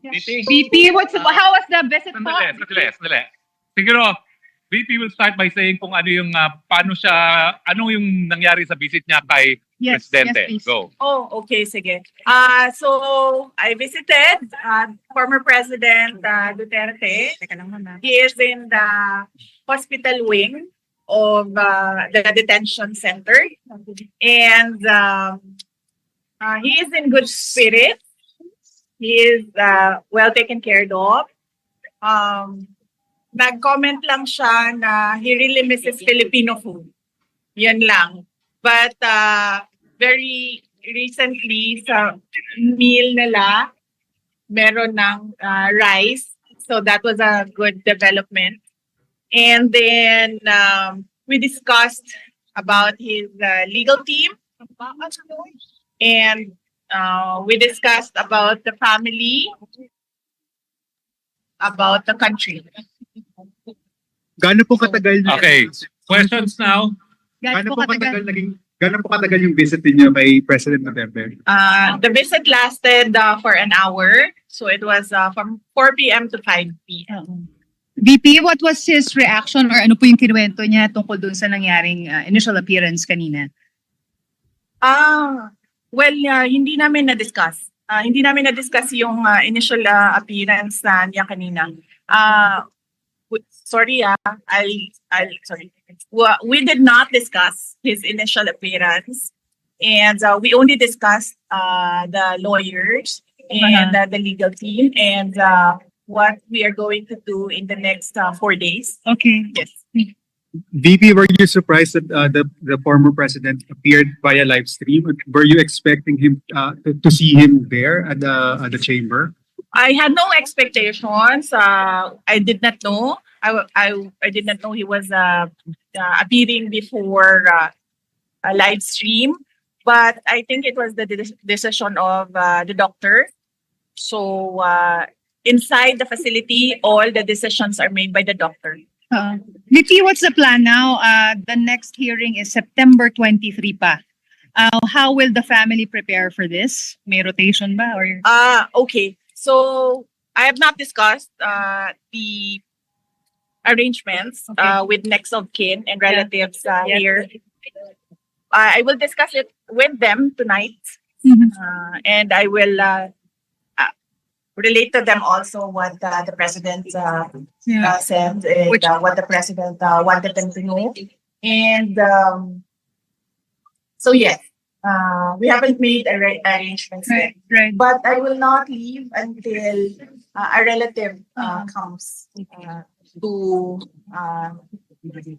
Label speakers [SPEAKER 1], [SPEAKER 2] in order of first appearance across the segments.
[SPEAKER 1] VP, how was the visit po?
[SPEAKER 2] Sandali. Siguro, VP will start by saying kung ano yung, paano siya, ano yung nangyari sa visit niya kay Presidente.
[SPEAKER 1] Yes, please.
[SPEAKER 2] Go.
[SPEAKER 3] Oh, okay, sige. So I visited former President Duterte. He is in the hospital wing of the detention center, and he is in good spirit. He is well taken care of. Nag-comment lang siya na he really misses Filipino food. Yan lang. But very recently sa meal nila, meron ng rice. So that was a good development. And then we discussed about his legal team. And we discussed about the family, about the country.
[SPEAKER 4] Gaano po katagal
[SPEAKER 2] Okay. Questions now?
[SPEAKER 4] Gaano po katagal yung visit niyo kay President Duterte?
[SPEAKER 3] The visit lasted for an hour. So it was from 4 p.m. to 5 p.m.
[SPEAKER 1] VP, what was his reaction or ano po yung kinuwento niya tungkol dun sa nangyaring initial appearance kanina?
[SPEAKER 3] Well, hindi namin na-discuss. Hindi namin na-discuss yung initial appearance niya kanina. Sorry, sorry. We did not discuss his initial appearance, and we only discussed the lawyers and the legal team and what we are going to do in the next 4 days.
[SPEAKER 1] Okay.
[SPEAKER 3] Yes.
[SPEAKER 4] VP, were you surprised that the former president appeared via live stream? Were you expecting him to see him there at the chamber?
[SPEAKER 3] I had no expectations. I did not know. I did not know he was appearing before a live stream. But I think it was the decision of the doctor. So inside the facility, all the decisions are made by the doctor.
[SPEAKER 1] VP, what's the plan now? The next hearing is September 23 pa. How will the family prepare for this? May rotation ba? Or?
[SPEAKER 3] Okay. So I have not discussed the arrangements with next of kin and relatives here. I will discuss it with them tonight, and I will relate to them also what the president said and what the president wanted them to know. And so yes, we haven't made arrangements yet.
[SPEAKER 1] Right.
[SPEAKER 3] But I will not leave until a relative comes to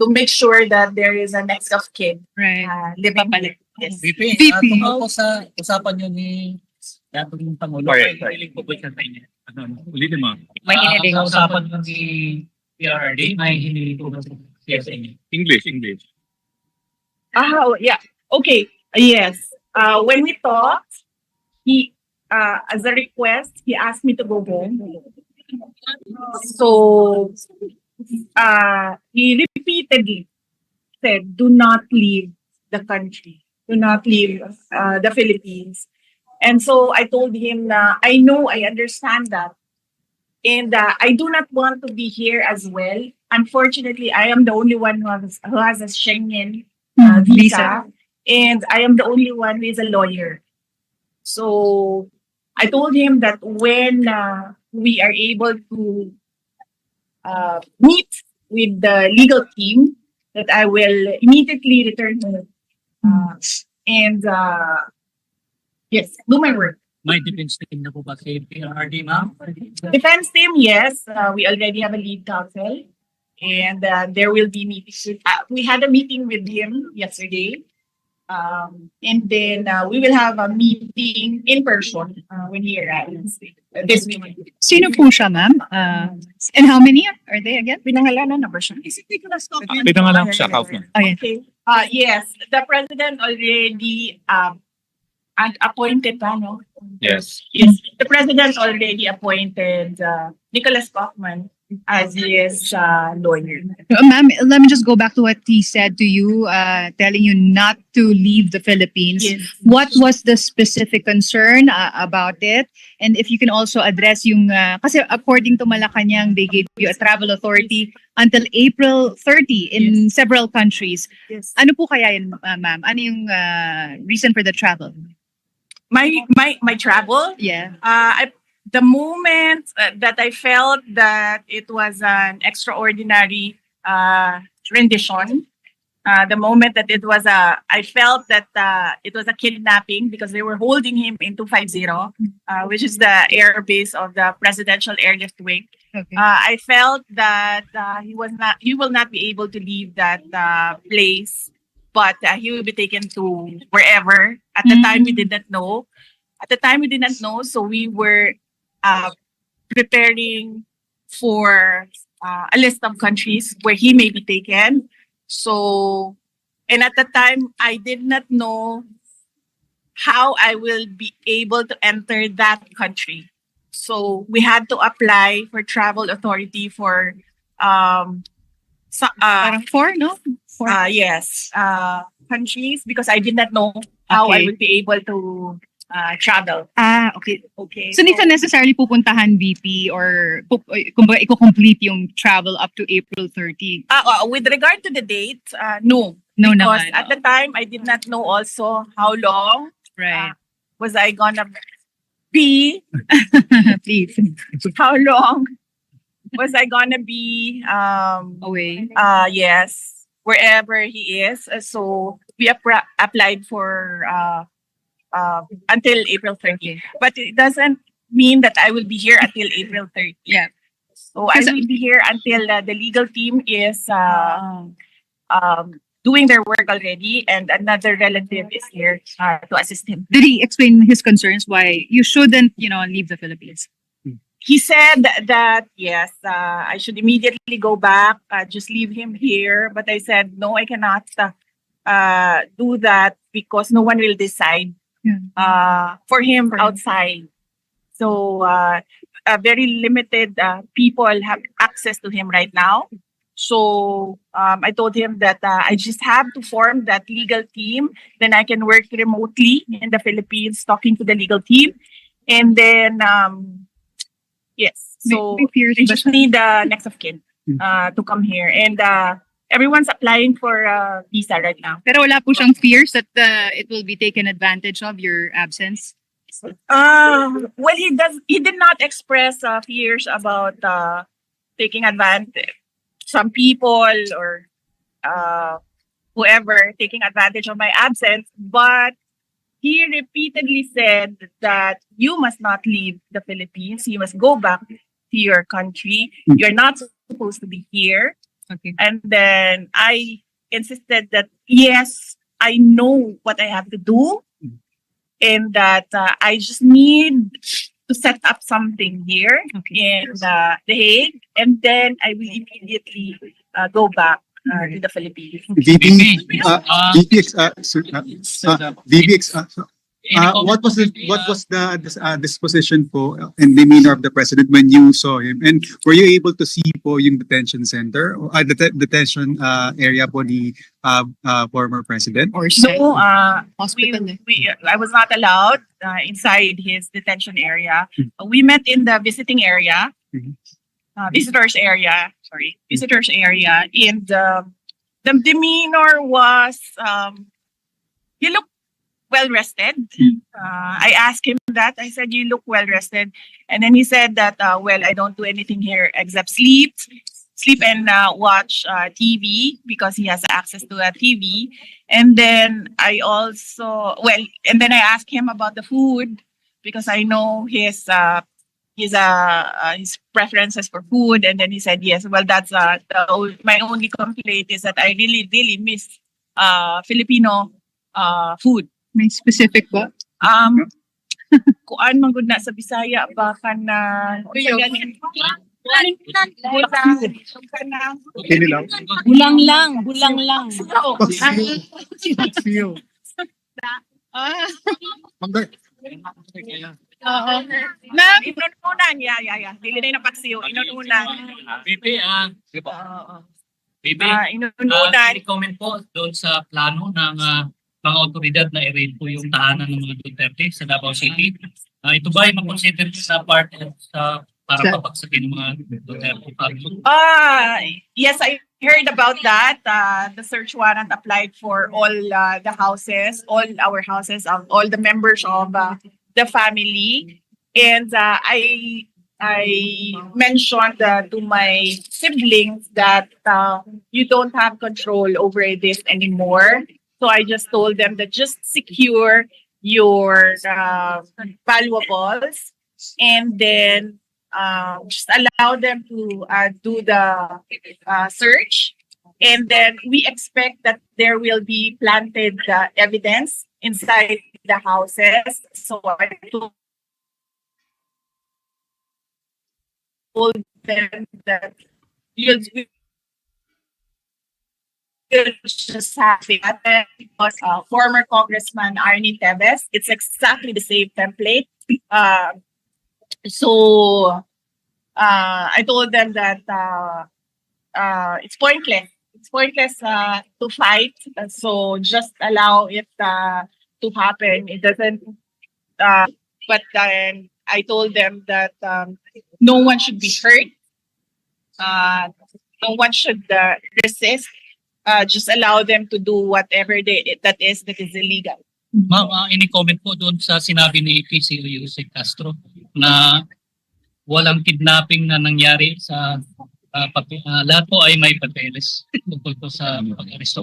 [SPEAKER 3] make sure that there is a next of kin
[SPEAKER 1] Right.
[SPEAKER 3] living here. Yes.
[SPEAKER 5] VP,
[SPEAKER 1] VP.
[SPEAKER 5] tungkol po sa usapan nyo ni dating Pangulo.
[SPEAKER 2] Okay.
[SPEAKER 5] Hiling po ba siya sa inyo?
[SPEAKER 2] Ulitin mo.
[SPEAKER 1] May hiniling.
[SPEAKER 5] Sa usapan nyo ni PRRD, may hiniling po ba siya sa inyo?
[SPEAKER 2] English.
[SPEAKER 3] Yeah. Okay. Yes. When we talked, he, as a request, he asked me to go home. So, he repeatedly said, "Do not leave the country. Do not leave the Philippines." And so I told him, I know, I understand that. And I do not want to be here as well. Unfortunately, I am the only one who has a Schengen visa. And I am the only one who is a lawyer. So I told him that when we are able to meet with the legal team, that I will immediately return home. And yes, do my work.
[SPEAKER 5] May defense team na po ba kay PRRD, ma'am?
[SPEAKER 3] Defense team, yes. We already have a lead counsel. And there will be meetings. We had a meeting with him yesterday. And then we will have a meeting in person when he arrives this week.
[SPEAKER 1] Sino po siya, ma'am? And how many are they again?
[SPEAKER 3] Pinangalanan na ba siya? Is it Nicholas Kaufman?
[SPEAKER 2] Ito nga lang siya, Kaufman.
[SPEAKER 3] Okay. Yes, the president already appointed pa, no?
[SPEAKER 2] Yes.
[SPEAKER 3] Yes, the president already appointed Nicholas Kaufman as his lawyer.
[SPEAKER 1] Ma'am, let me just go back to what he said to you, telling you not to leave the Philippines.
[SPEAKER 3] Yes.
[SPEAKER 1] What was the specific concern about it? And if you can also address yung, kasi according to Malacanang, they gave you a travel authority until April 30 in several countries.
[SPEAKER 3] Yes.
[SPEAKER 1] Ano po kaya yun, ma'am? Ano yung reason for the travel?
[SPEAKER 3] My travel.
[SPEAKER 1] Yeah.
[SPEAKER 3] The moment that I felt that it was an extraordinary rendition, the moment that I felt that it was a kidnapping because they were holding him in 250, which is the air base of the Presidential Airlift Wing.
[SPEAKER 1] Okay.
[SPEAKER 3] I felt that he will not be able to leave that place, but he will be taken to wherever. At the time, we did not know. So we were preparing for a list of countries where he may be taken. So, and at the time, I did not know how I will be able to enter that country. So we had to apply for travel authority for
[SPEAKER 1] Parang four, no? Four.
[SPEAKER 3] countries because I did not know how I
[SPEAKER 1] Okay.
[SPEAKER 3] would be able to travel.
[SPEAKER 1] Okay.
[SPEAKER 3] Okay.
[SPEAKER 1] So, hindi ka necessarily pupuntahan VP or kumbaga i-complete yung travel up to April 30.
[SPEAKER 3] With regard to the date, no.
[SPEAKER 1] No
[SPEAKER 3] Because
[SPEAKER 1] naman.
[SPEAKER 3] at the time, I did not know also how long
[SPEAKER 1] Right.
[SPEAKER 3] was I gonna be,
[SPEAKER 1] Please.
[SPEAKER 3] how long was I gonna be,
[SPEAKER 1] Away.
[SPEAKER 3] yes, wherever he is. So we applied for until April 30.
[SPEAKER 1] Okay.
[SPEAKER 3] But it doesn't mean that I will be here until April 30.
[SPEAKER 1] Yeah.
[SPEAKER 3] So I will be here until the legal team is doing their work already, and another relative is here to assist him.
[SPEAKER 1] Did he explain his concerns why you shouldn't, leave the Philippines?
[SPEAKER 3] He said that yes, I should immediately go back, just leave him here. But I said no, I cannot do that because no one will decide for him
[SPEAKER 1] For him.
[SPEAKER 3] outside. So very limited people have access to him right now. So I told him that I just have to form that legal team. Then I can work remotely in the Philippines, talking to the legal team, and then yes. So
[SPEAKER 1] May fears
[SPEAKER 3] we
[SPEAKER 1] ba
[SPEAKER 3] just
[SPEAKER 1] siya?
[SPEAKER 3] need next of kin to come here, and everyone's applying for visa right now.
[SPEAKER 1] Pero wala po siyang fears that it will be taken advantage of your absence?
[SPEAKER 3] Well, he did not express fears about taking advantage. Some people or whoever taking advantage of my absence, but he repeatedly said that you must not leave the Philippines. You must go back to your country. You're not supposed to be here.
[SPEAKER 1] Okay.
[SPEAKER 3] And then I insisted that yes, I know what I have to do, and that I just need to set up something here in The Hague, and then I will immediately go back to the Philippines.
[SPEAKER 4] VP,
[SPEAKER 5] Any comment?
[SPEAKER 4] what was the disposition po and demeanor of the president when you saw him? And were you able to see po yung detention center or detention area po ni former president?
[SPEAKER 1] Or
[SPEAKER 3] So
[SPEAKER 1] hospital?
[SPEAKER 3] I was not allowed inside his detention area. We met in the visiting area, visitors area. And the demeanor was he looked well rested. I asked him that. I said, "You look well rested," and then he said that, "Well, I don't do anything here except sleep and watch TV because he has access to a TV." And then I asked him about the food because I know his preferences for food. And then he said, "Yes, well, that's my only complaint is that I really, really miss Filipino food."
[SPEAKER 1] May specific ba?
[SPEAKER 3] Kuan man gud na sa Bisaya baka na
[SPEAKER 6] Bulang lang.
[SPEAKER 3] Oo. Na, inununan. Yeah. Dili na yung napaksiyo. Inununan.
[SPEAKER 5] BP,
[SPEAKER 3] Oo.
[SPEAKER 5] BP,
[SPEAKER 3] Inununan.
[SPEAKER 5] i-comment po doon sa plano ng mga otoridad na i-raid po yung tahanan ng mga Duterte sa Davao City. Ito ba ay makonsider sa part sa para pabagsakin ng mga Duterte family?
[SPEAKER 3] Yes, I heard about that. The search warrant applied for all the houses, all our houses, all the members of the family. And I mentioned to my siblings that you don't have control over this anymore. So I just told them that just secure your valuables and then just allow them to do the search. And then we expect that there will be planted evidence inside the houses. So I told them that you'll just have it because former Congressman Arnie Teves, it's exactly the same template. So I told them that it's pointless. It's pointless to fight. So just allow it to happen. It doesn't. But then I told them that no one should be hurt. No one should resist. Just allow them to do whatever that is illegal.
[SPEAKER 5] Ma'am, ini-comment po doon sa sinabi ni PCO Yusek Castro na walang kidnapping na nangyari sa lahat po ay may papeles tungkol po sa pag-aresto.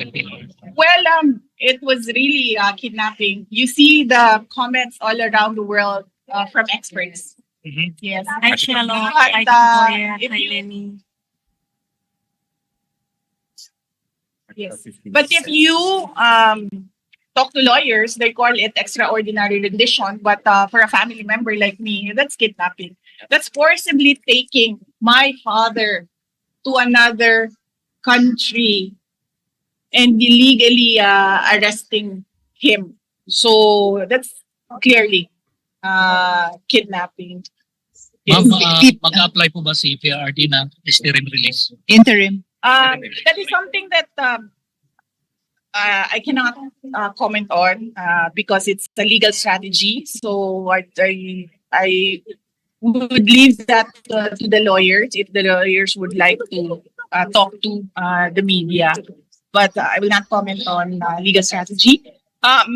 [SPEAKER 3] Well, it was really kidnapping. You see the comments all around the world from experts.
[SPEAKER 5] Mhm.
[SPEAKER 3] Yes.
[SPEAKER 6] Actually,
[SPEAKER 3] But, if you- Yes. But if you talk to lawyers, they call it extraordinary rendition. But for a family member like me, that's kidnapping. That's forcibly taking my father to another country and illegally arresting him. So that's clearly kidnapping.
[SPEAKER 5] Ma'am, mag-apply po ba si PRD ng interim release?
[SPEAKER 1] Interim.
[SPEAKER 3] That is something that I cannot comment on because it's a legal strategy. So I would leave that to the lawyers if the lawyers would like to talk to the media. But I will not comment on legal strategy. I'll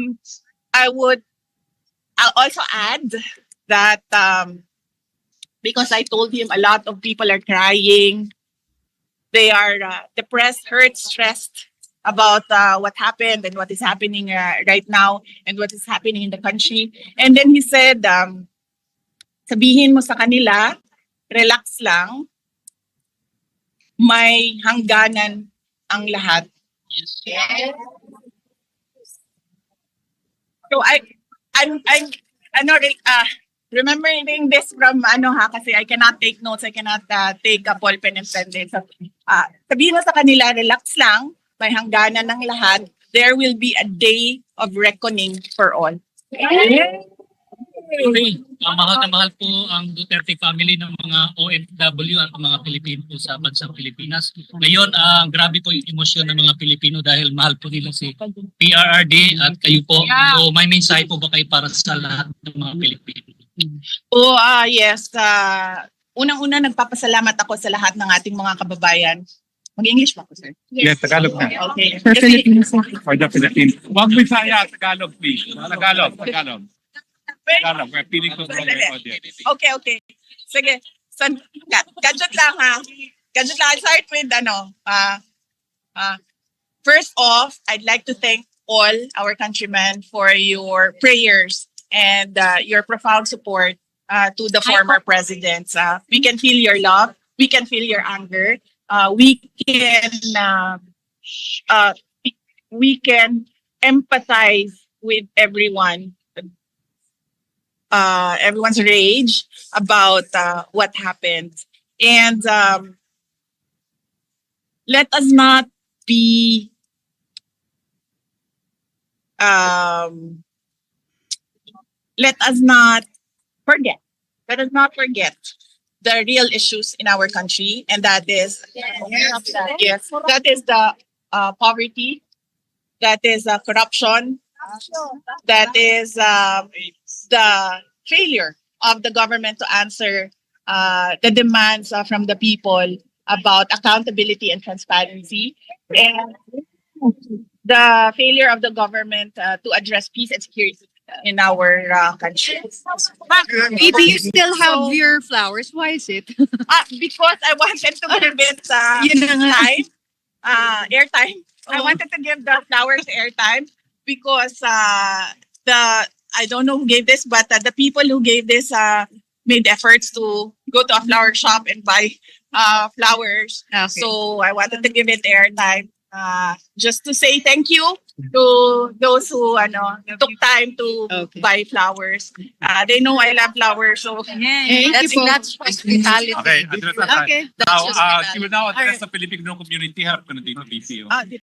[SPEAKER 3] also add that because I told him a lot of people are crying. They are depressed, hurt, stressed about what happened and what is happening right now and what is happening in the country. And then he said, sabihin mo sa kanila, relax lang, may hangganan ang lahat. So I'm remembering this from kasi I cannot take notes, I cannot take a ball pen and pen din. So, sabihin mo sa kanila, relax lang, may hangganan ng lahat. There will be a day of reckoning for all.
[SPEAKER 5] Okay. Mahal na mahal po ang Duterte family ng mga OFW at mga Pilipino po sa bansang Pilipinas. Ngayon, grabe po yung emosyon ng mga Pilipino dahil mahal po nila si PRRD at kayo po.
[SPEAKER 3] Yeah.
[SPEAKER 5] So may mensahe po ba kayo para sa lahat ng mga Pilipino?
[SPEAKER 3] Yes. Unang-una, nagpapasalamat ako sa lahat ng ating mga kababayan. Mag-English ba ako, sir?
[SPEAKER 2] Yes, Tagalog na.
[SPEAKER 3] Okay.
[SPEAKER 1] For Philippines.
[SPEAKER 2] For the Philippines. Wag Bisaya, Tagalog please. Tagalog. We're feeling to from the audience.
[SPEAKER 3] Okay. Sige. So, gadget lang ha. Gadget lang. I'll start with first off, I'd like to thank all our countrymen for your prayers and your profound support to the former presidents. We can feel your love. We can feel your anger. We can empathize with everyone. Everyone's rage about what happened. And let us not be let us not forget. Let us not forget the real issues in our country, and that is yes, that is the poverty, that is corruption, that is the failure of the government to answer the demands from the people about accountability and transparency, and the failure of the government to address peace and security in our country.
[SPEAKER 1] Maybe you still have your flowers. Why is it?
[SPEAKER 3] Because I wanted to give it
[SPEAKER 1] Yun na nga.
[SPEAKER 3] time, airtime. I wanted to give the flowers airtime because I don't know who gave this, but the people who gave this made efforts to go to a flower shop and buy flowers.
[SPEAKER 1] Okay.
[SPEAKER 3] So I wanted to give it airtime. Just to say thank you to those who took time to
[SPEAKER 1] Okay.
[SPEAKER 3] buy flowers. They know I love flowers, so
[SPEAKER 1] Thank you po.
[SPEAKER 6] That's hospitality.
[SPEAKER 2] Okay, address na tayo.
[SPEAKER 1] Okay.
[SPEAKER 2] Now,
[SPEAKER 6] hospitality.
[SPEAKER 2] she will now address the Filipino community. Harap ko na dito, BPO.